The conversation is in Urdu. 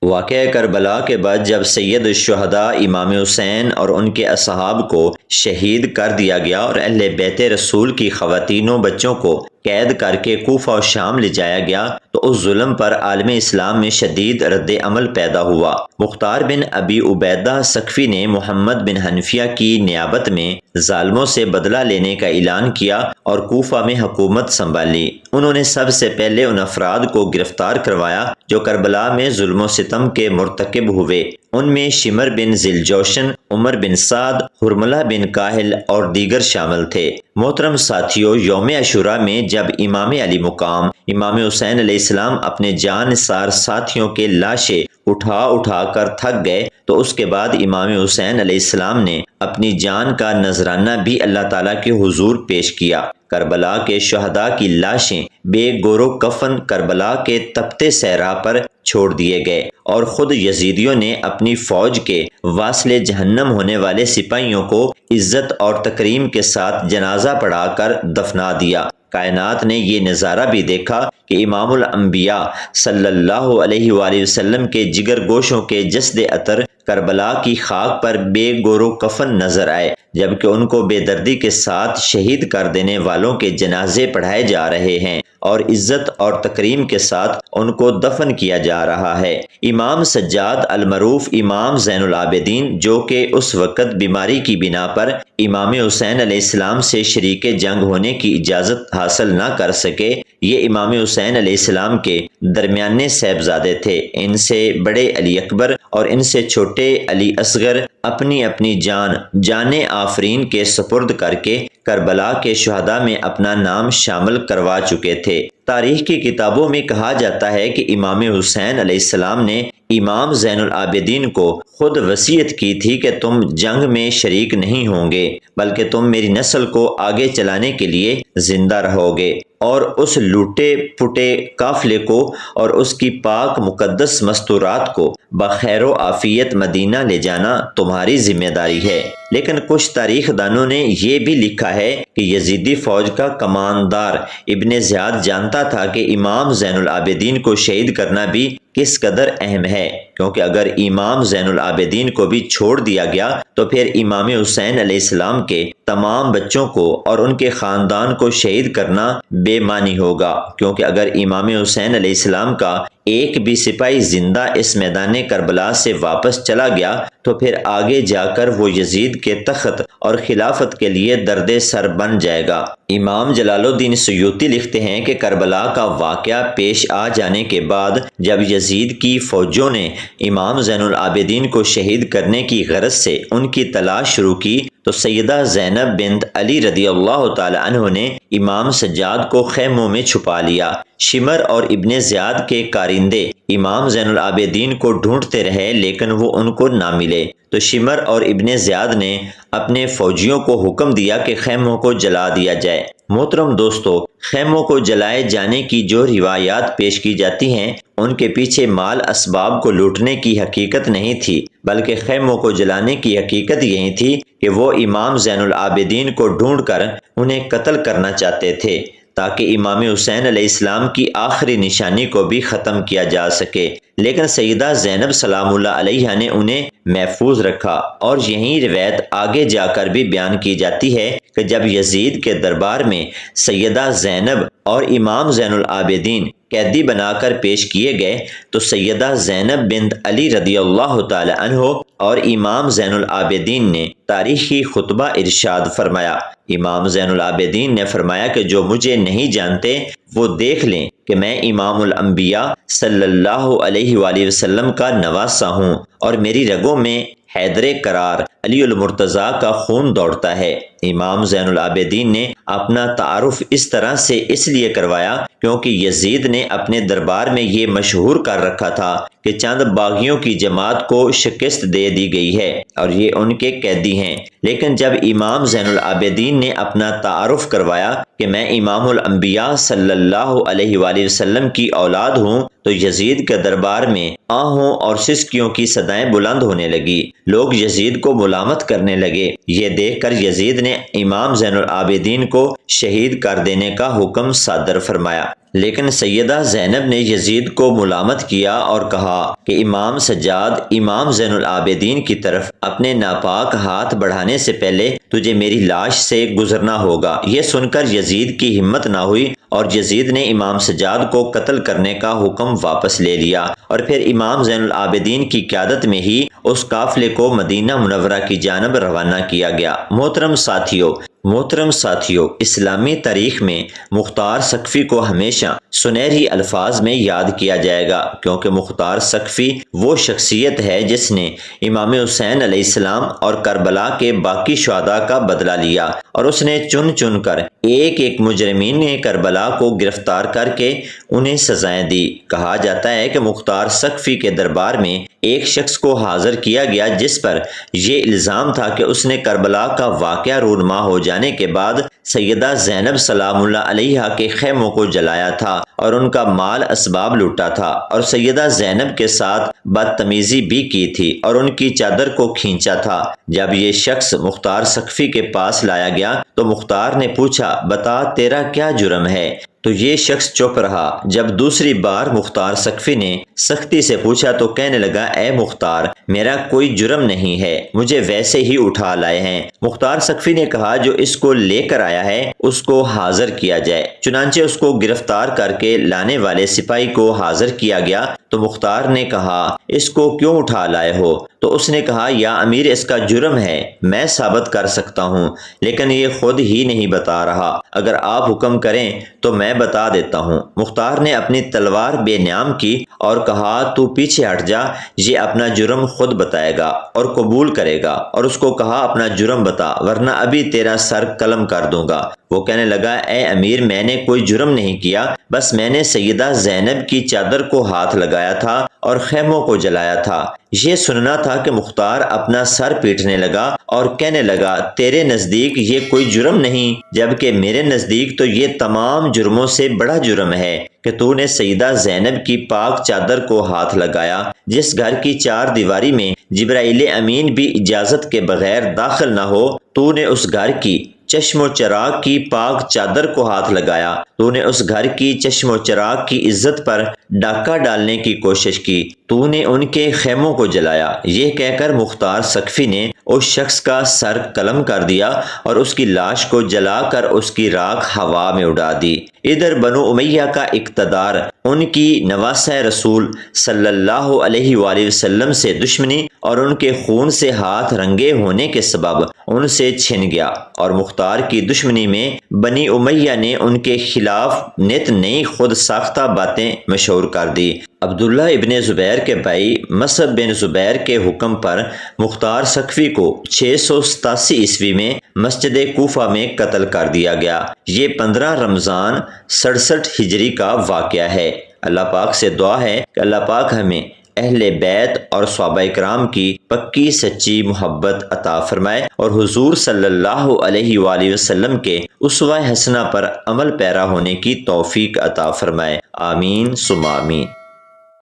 واقعہ کربلا کے بعد جب سید الشہداء امام حسین اور ان کے اصحاب کو شہید کر دیا گیا اور اہل بیت رسول کی خواتین و بچوں کو قید کر کے کوفہ و شام لے جایا گیا تو اس ظلم پر عالم اسلام میں شدید رد عمل پیدا ہوا۔ مختار بن ابی عبیدہ سقفی نے محمد بن حنفیہ کی نیابت میں ظالموں سے بدلہ لینے کا اعلان کیا اور کوفہ میں حکومت سنبھالی۔ انہوں نے سب سے پہلے ان افراد کو گرفتار کروایا جو کربلا میں ظلم و ستم کے مرتکب ہوئے۔ ان میں شمر بن ذیلجوشن، عمر بن سعد، حرملہ بن کاہل اور دیگر شامل تھے۔ محترم ساتھیو، یوم عاشوراء میں جب امام علی مقام امام حسین علیہ السلام اپنے جان نثار ساتھیوں کے لاشیں اٹھا کر تھک گئے تو اس کے بعد امام حسین علیہ السلام نے اپنی جان کا نذرانہ بھی اللہ تعالیٰ کے حضور پیش کیا۔ کربلا کے شہداء کی لاشیں بے گورو کفن کربلا کے تپتے صحرا پر چھوڑ دیے گئے اور خود یزیدیوں نے اپنی فوج کے واصل جہنم ہونے والے سپاہیوں کو عزت اور تکریم کے ساتھ جنازہ پڑھا کر دفنا دیا۔ کائنات نے یہ نظارہ بھی دیکھا کہ امام الانبیاء صلی اللہ علیہ وآلہ وسلم کے جگر گوشوں کے جسد عطر کربلا کی خاک پر بے گورو کفن نظر آئے، جبکہ ان کو بے دردی کے ساتھ شہید کر دینے والوں کے جنازے پڑھائے جا رہے ہیں اور عزت اور تکریم کے ساتھ ان کو دفن کیا جا رہا ہے۔ امام سجاد المعروف امام زین العابدین، جو کہ اس وقت بیماری کی بنا پر امام حسین علیہ السلام سے شریک جنگ ہونے کی اجازت حاصل نہ کر سکے، یہ امام حسین علیہ السلام کے درمیانے صاحبزادے تھے۔ ان سے بڑے علی اکبر اور ان سے چھوٹے علی اصغر اپنی اپنی جان آفرین کے سپرد کر کے کربلا کے شہداء میں اپنا نام شامل کروا چکے تھے۔ تاریخ کی کتابوں میں کہا جاتا ہے کہ امام حسین علیہ السلام نے امام زین العابدین کو خود وصیت کی تھی کہ تم جنگ میں شریک نہیں ہوں گے، بلکہ تم میری نسل کو آگے چلانے کے لیے زندہ رہو گے، اور اس لوٹے پٹے قافلے کو اور اس کی پاک مقدس مستورات کو بخیر و عافیت مدینہ لے جانا تمہاری ذمہ داری ہے۔ لیکن کچھ تاریخ دانوں نے یہ بھی لکھا ہے کہ یزیدی فوج کا کماندار ابن زیاد جانتا تھا کہ امام زین العابدین کو شہید کرنا بھی کس قدر اہم ہے، کیونکہ اگر امام زین العابدین کو بھی چھوڑ دیا گیا تو پھر امام حسین علیہ السلام کے تمام بچوں کو اور ان کے خاندان کو شہید کرنا بے معنی ہوگا، کیونکہ اگر امام حسین علیہ السلام کا ایک بھی سپاہی زندہ اس میدان کربلا سے واپس چلا گیا تو پھر آگے جا کر وہ یزید کے تخت اور خلافت کے لیے درد سر بن جائے گا۔ امام جلال الدین سیوطی لکھتے ہیں کہ کربلا کا واقعہ پیش آ جانے کے بعد جب یزید کی فوجوں نے امام زین العابدین کو شہید کرنے کی غرض سے ان کی تلاش شروع کی تو سیدہ زینب بنت علی رضی اللہ تعالی عنہ نے امام سجاد کو خیموں میں چھپا لیا۔ شمر اور ابن زیاد کے کارندے امام زین العابدین کو ڈھونڈتے رہے لیکن وہ ان کو نہ ملے، تو شمر اور ابن زیاد نے اپنے فوجیوں کو حکم دیا کہ خیموں کو جلا دیا جائے۔ محترم دوستو، خیموں کو جلائے جانے کی جو روایات پیش کی جاتی ہیں ان کے پیچھے مال اسباب کو لوٹنے کی حقیقت نہیں تھی، بلکہ خیموں کو جلانے کی حقیقت یہی تھی کہ وہ امام زین العابدین کو ڈھونڈ کر انہیں قتل کرنا چاہتے تھے تاکہ امام حسین علیہ السلام کی آخری نشانی کو بھی ختم کیا جا سکے۔ لیکن سیدہ زینب سلام اللہ علیہا نے انہیں محفوظ رکھا، اور یہی روایت آگے جا کر بھی بیان کی جاتی ہے کہ جب یزید کے دربار میں سیدہ زینب اور امام زین العابدین قیدی بنا کر پیش کیے گئے تو سیدہ زینب بنت علی رضی اللہ تعالی عنہ اور امام زین العابدین نے تاریخی خطبہ ارشاد فرمایا۔ امام زین العابدین نے فرمایا کہ جو مجھے نہیں جانتے وہ دیکھ لیں کہ میں امام الانبیاء صلی اللہ علیہ وآلہ وسلم کا نواسہ ہوں اور میری رگوں میں حیدر قرار علی المرتضیٰ کا خون دوڑتا ہے۔ امام زین العابدین نے اپنا تعارف اس طرح سے اس لیے کروایا کیونکہ یزید نے اپنے دربار میں یہ مشہور کر رکھا تھا کہ چند باغیوں کی جماعت کو شکست دے دی گئی ہے اور یہ ان کے قیدی ہیں۔ لیکن جب امام زین العابدین نے اپنا تعارف کروایا کہ میں امام الانبیاء صلی اللہ علیہ وآلہ وسلم کی اولاد ہوں تو یزید کے دربار میں آہوں اور سسکیوں کی صدائیں بلند ہونے لگی۔ لوگ یزید کو ملامت کرنے لگے۔ یہ دیکھ کر یزید نے امام زین العابدین کو شہید کر دینے کا حکم صادر فرمایا۔ لیکن سیدہ زینب نے یزید کو ملامت کیا اور کہا کہ امام سجاد امام زین العابدین کی طرف اپنے ناپاک ہاتھ بڑھانے سے پہلے تجھے میری لاش سے گزرنا ہوگا۔ یہ سن کر یزید کی ہمت نہ ہوئی اور یزید نے امام سجاد کو قتل کرنے کا حکم واپس لے لیا اور پھر امام زین العابدین کی قیادت میں ہی اس قافلے کو مدینہ منورہ کی جانب روانہ کیا گیا۔ محترم ساتھیو، اسلامی تاریخ میں مختار ثقفی کو ہمیشہ سنہری الفاظ میں یاد کیا جائے گا، کیونکہ مختار ثقفی وہ شخصیت ہے جس نے امام حسین علیہ السلام اور کربلا کے باقی شہداء کا بدلہ لیا، اور اس نے چن چن کر ایک ایک مجرمین کربلا کو گرفتار کر کے انہیں سزائیں دی۔ کہا جاتا ہے کہ مختار ثقفی کے دربار میں ایک شخص کو حاضر کیا گیا جس پر یہ الزام تھا کہ اس نے کربلا کا واقعہ رونما ہو جانے کے بعد سیدہ زینب سلام اللہ علیہا کے خیموں کو جلایا تھا اور ان کا مال اسباب لوٹا تھا، اور سیدہ زینب کے ساتھ بدتمیزی بھی کی تھی اور ان کی چادر کو کھینچا تھا۔ جب یہ شخص مختار ثقفی کے پاس لایا گیا تو مختار نے پوچھا، بتا تیرا کیا جرم ہے؟ تو یہ شخص چپ رہا۔ جب دوسری بار مختار ثقفی نے سختی سے پوچھا تو کہنے لگا، اے مختار، میرا کوئی جرم نہیں ہے، مجھے ویسے ہی اٹھا لائے ہیں۔ مختار ثقفی نے کہا، جو اس کو لے کر آیا ہے اس کو حاضر کیا جائے۔ چنانچہ اس کو گرفتار کر کے لانے والے سپاہی کو حاضر کیا گیا تو مختار نے کہا، اس کو کیوں اٹھا لائے ہو؟ تو اس نے کہا، یا امیر، اس کا جرم ہے، میں ثابت کر سکتا ہوں، لیکن یہ خود ہی نہیں بتا رہا، اگر آپ حکم کریں تو میں بتا دیتا ہوں۔ مختار نے اپنی تلوار بے نیام کی اور کہا، تو پیچھے ہٹ جا، یہ اپنا جرم خود بتائے گا اور قبول کرے گا، اور اس کو کہا، اپنا جرم بتا ورنہ ابھی تیرا سر قلم کر دوں گا۔ وہ کہنے لگا، اے امیر، میں نے کوئی جرم نہیں کیا، بس میں نے سیدہ زینب کی چادر کو ہاتھ لگایا تھا اور خیموں کو جلایا تھا۔ یہ سننا تھا کہ مختار اپنا سر پیٹنے لگا اور کہنے لگا، تیرے نزدیک یہ کوئی جرم نہیں، جبکہ میرے نزدیک تو یہ تمام جرموں سے بڑا جرم ہے کہ تو نے سیدہ زینب کی پاک چادر کو ہاتھ لگایا، جس گھر کی چار دیواری میں جبرائیل امین بھی اجازت کے بغیر داخل نہ ہو، تو نے اس گھر کی چشم و چراغ کی پاک چادر کو ہاتھ لگایا، تو نے اس گھر کی چشم و چراغ کی عزت پر ڈاکہ ڈالنے کی کوشش کی، تو نے ان کے خیموں کو جلایا۔ یہ کہہ کر مختار ثقفی نے اس شخص کا سر قلم کر دیا اور اس کی لاش کو جلا کر اس کی راکھ ہوا میں اڑا دی۔ ادھر بنو امیہ کا اقتدار، ان کی نواسہ رسول صلی اللہ علیہ وآلہ وسلم سے دشمنی اور ان کے خون سے ہاتھ رنگے ہونے کے سبب ان سے چھن گیا، اور مختار کی دشمنی میں بنی امیہ نے ان کے خلاف نت نئی خود ساختہ باتیں مشہور کر دی۔ عبداللہ ابن زبیر کے بھائی مصعب بن زبیر کے حکم پر مختار ثقفی کو 687 عیسوی میں مسجد کوفہ میں قتل کر دیا گیا۔ یہ 15 رمضان 67 ہجری کا واقعہ ہے۔ اللہ پاک سے دعا ہے کہ اللہ پاک ہمیں اہل بیت اور صحابہ کرام کی پکی سچی محبت عطا فرمائے اور حضور صلی اللہ علیہ وآلہ وسلم کے اسوہ حسنہ پر عمل پیرا ہونے کی توفیق عطا فرمائے۔ آمین ثم آمین۔